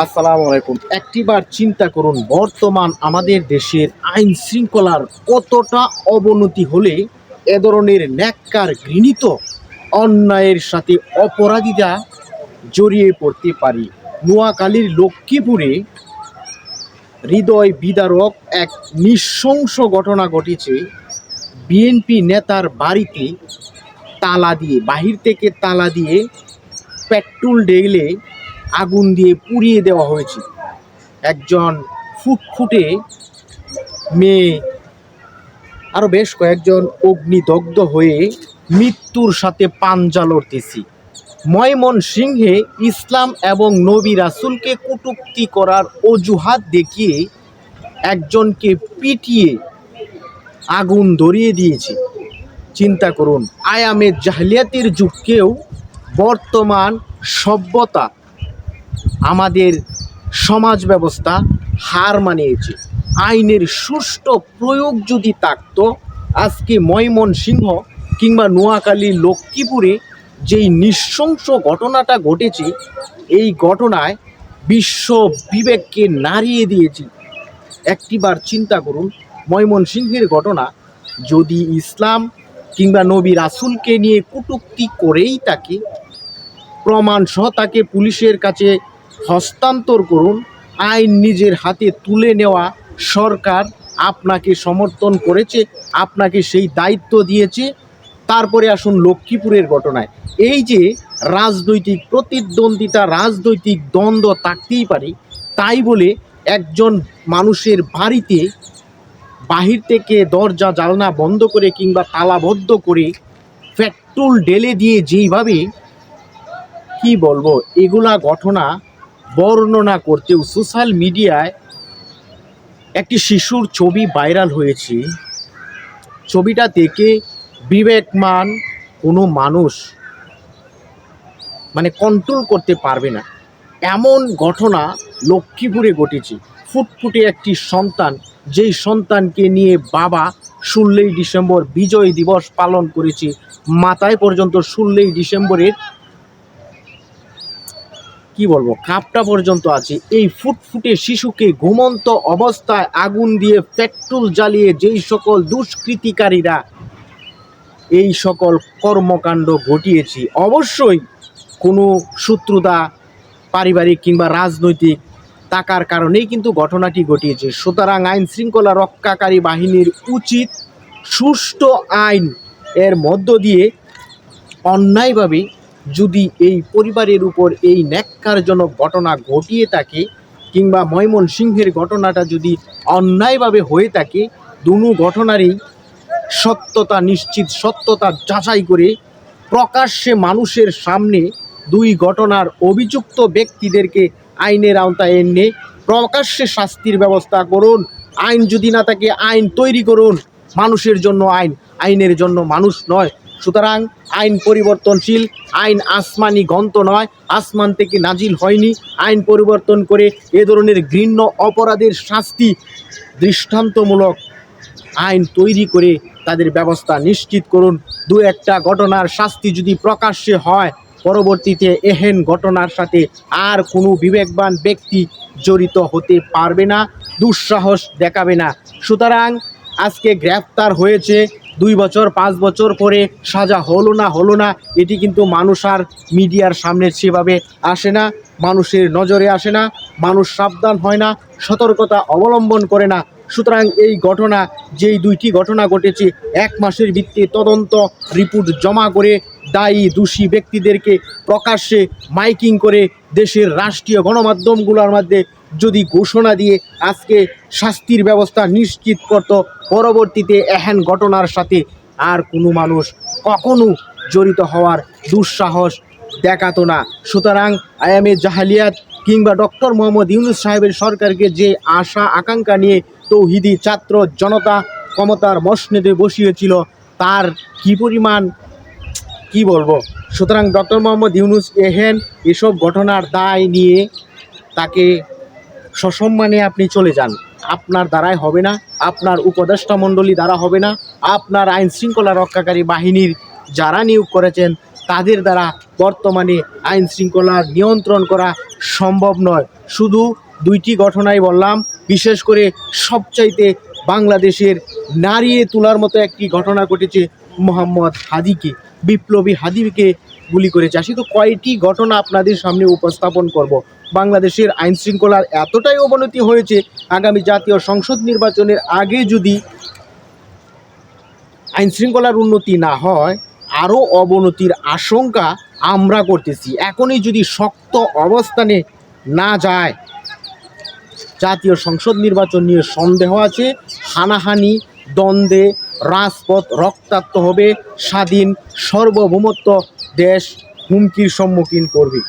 আসসালামু আলাইকুম। একটিবার চিন্তা করুন, বর্তমান আমাদের দেশের আইন শৃঙ্খলার কতটা অবনতি হলে এ ধরনের ন্যাক্কার ঘৃণিত অন্যায়ের সাথে অপরাধীরা জড়িয়ে পড়তে পারি। নোয়াখালীর লক্ষ্মীপুরে হৃদয় বিদারক এক নৃশংস ঘটনা ঘটেছে। বিএনপি নেতার বাড়িতে বাহির থেকে তালা দিয়ে পেট্রোল ঢেলে আগুন দিয়ে পুড়িয়ে দেওয়া হয়েছে। একজন ফুটফুটে মেয়ে আরও বেশ কয়েকজন অগ্নিদগ্ধ হয়ে মৃত্যুর সাথে পাঞ্জা লড়তেছি। ময়মনসিংহে ইসলাম এবং নবী রাসূলকে কটূক্তি করার অজুহাত দেখিয়ে একজনকে পিটিয়ে আগুন ধরিয়ে দিয়েছে। চিন্তা করুন, আয়ামে জাহলিয়াতের যুগকেও বর্তমান সভ্যতা আমাদের সমাজ ব্যবস্থা হার মানিয়েছে। আইনের সুষ্ঠু প্রয়োগ যদি থাকত, আজকে ময়মনসিংহ কিংবা নোয়াখালী লক্ষ্মীপুরে যেই নৃশংস ঘটনাটা ঘটেছে, এই ঘটনায় বিশ্ব বিবেককে নাড়িয়ে দিয়েছে। একটিবার চিন্তা করুন, ময়মনসিংহের ঘটনা যদি ইসলাম কিংবা নবী রাসূলকে নিয়ে কটূক্তি করেই থাকে, প্রমাণসহ তাকে পুলিশের কাছে হস্তান্তর করুন। আইন নিজের হাতে তুলে নেওয়া সরকার আপনাকে সমর্থন করেছে, আপনাকে সেই দায়িত্ব দিয়েছে। তারপরে আসুন লক্ষ্মীপুরের ঘটনায়। এই যে রাজনৈতিক প্রতিদ্বন্দ্বিতা, রাজনৈতিক দ্বন্দ্ব থাকতেই পারে, তাই বলে একজন মানুষের বাড়িতে বাহির থেকে দরজা জানলা বন্ধ করে কিংবা তালাবদ্ধ করে পেট্রোল ঢেলে দিয়ে যেইভাবে কি বলবো, এগুলা ঘটনা বর্ণনা করতেও সোশ্যাল মিডিয়ায় একটি শিশুর ছবি ভাইরাল হয়েছে। ছবিটা থেকে বিবেকমান কোনো মানুষ কন্ট্রোল করতে পারবে না। এমন ঘটনা লক্ষ্মীপুরে ঘটেছে। ফুটফুটে একটি সন্তান, যেই সন্তানকে নিয়ে বাবা 16ই ডিসেম্বর বিজয় দিবস পালন করেছে। মাথায় পর্যন্ত 16ই ডিসেম্বরের কি বলবো কাপটা পর্যন্ত আছে। এই ফুটফুটে শিশুকে ঘুমন্ত অবস্থায় আগুন দিয়ে পেট্রোল জ্বালিয়ে যেই সকল দুষ্কৃতিকারীরা এই সকল কর্মকাণ্ড ঘটিয়েছে, অবশ্যই কোনো শত্রুতা, পারিবারিক কিংবা রাজনৈতিক টাকার কারণেই কিন্তু ঘটনাটি ঘটিয়েছে। সুতরাং আইন শৃঙ্খলা রক্ষাকারী বাহিনীর উচিত সুষ্ঠু আইন এর মধ্য দিয়ে অন্যায়ভাবে যদি এই পরিবারের উপর এই ন্যাক্কারজনক ঘটনা ঘটিয়ে থাকে, কিংবা ময়মনসিংহের ঘটনাটা যদি অন্যায়ভাবে হয়ে থাকে, দুটো ঘটনারই সত্যতা নিশ্চিত, সত্যতা যাচাই করে প্রকাশ্যে মানুষের সামনে দুই ঘটনার অভিযুক্ত ব্যক্তিদেরকে আইনের আওতায় এনে প্রকাশ্যে শাস্তির ব্যবস্থা করুন। আইন যদি না থাকে, আইন তৈরি করুন। মানুষের জন্য আইন, আইনের জন্য মানুষ নয়। সুতরাং আইন পরিবর্তনশীল, আইন আসমানি গ্রন্থ নয়, আসমান থেকে নাজিল হয়নি। আইন পরিবর্তন করে এ ধরনের ঘৃণ্য অপরাধের শাস্তি দৃষ্টান্তমূলক আইন তৈরি করে তাদের ব্যবস্থা নিশ্চিত করুন। দু একটা ঘটনার শাস্তি যদি প্রকাশ্যে হয়, পরবর্তীতে এহেন ঘটনার সাথে আর কোনো বিবেকবান ব্যক্তি জড়িত হতে পারবে না, দুঃসাহস দেখাবে না। সুতরাং আজকে গ্রেফতার হয়েছে, 2 বছর 5 বছর পরে সাজা হলো না, এটি কিন্তু মানুষ আর মিডিয়ার সামনে সেভাবে আসে না, মানুষের নজরে আসে না, মানুষ সাবধান হয় না, সতর্কতা অবলম্বন করে না। সুতরাং এই ঘটনা, যেই 2টি ঘটনা ঘটেছে, 1 মাসের ভিত্তিতে তদন্ত রিপোর্ট জমা করে দায়ী দোষী ব্যক্তিদেরকে প্রকাশ্যে মাইকিং করে দেশের রাষ্ট্রীয় গণমাধ্যমগুলোর মধ্যে যদি ঘোষণা দিয়ে আজকে শাস্তির ব্যবস্থা নিশ্চিত করত, পরবর্তীতে এহেন ঘটনার সাথে আর কোনো মানুষ কখনো জড়িত হওয়ার দুঃসাহস দেখাতো না। সুতরাং আয়ামে জাহালিয়াত কিংবা ডক্টর মোহাম্মদ ইউনূস সাহেবের সরকারকে যে আশা আকাঙ্ক্ষা নিয়ে তৌহিদি ছাত্র জনতা ক্ষমতার মসনদে বসিয়েছিল, তার কি পরিমাণ কি বলবো। সুতরাং ডক্টর মোহাম্মদ ইউনূস এসব ঘটনার দায় নিয়ে তাকে সসম্মানে আপনি চলে যান। আপনার দ্বারাই হবে না, আপনার উপদেষ্টা মণ্ডলী দ্বারা হবে না, আপনার আইন শৃঙ্খলা রক্ষাকারী বাহিনীর যারা নিয়োগ করেছেন তাদের দ্বারা বর্তমানে আইন শৃঙ্খলা নিয়ন্ত্রণ করা সম্ভব নয়। শুধু দুইটি ঘটনাই বললাম, বিশেষ করে সবচাইতে বাংলাদেশের নাড়িয়ে তোলার মতো একটি ঘটনা ঘটেছে মোহাম্মদ হাদিকে, বিপ্লবী হাদিকে গুলি করেছে। আসি তো কয়টি ঘটনা আপনাদের সামনে উপস্থাপন করব। বাংলাদেশের আইন শৃঙ্খলার এতটাই অবনতি হয়েছে, আগামী জাতীয় সংসদ নির্বাচনের আগে যদি আইন শৃঙ্খলার উন্নতি না হয়, আরও অবনতির আশঙ্কা আমরা করতেছি। এখনই যদি শক্ত অবস্থানে না যায়, জাতীয় সংসদ নির্বাচন নিয়ে সন্দেহ আছে। হানাহানি, দ্বন্দ্বে রাজপথ রক্তাক্ত হবে, স্বাধীন সার্বভৌমত্ব দেশ হুমকির সম্মুখীন করবে।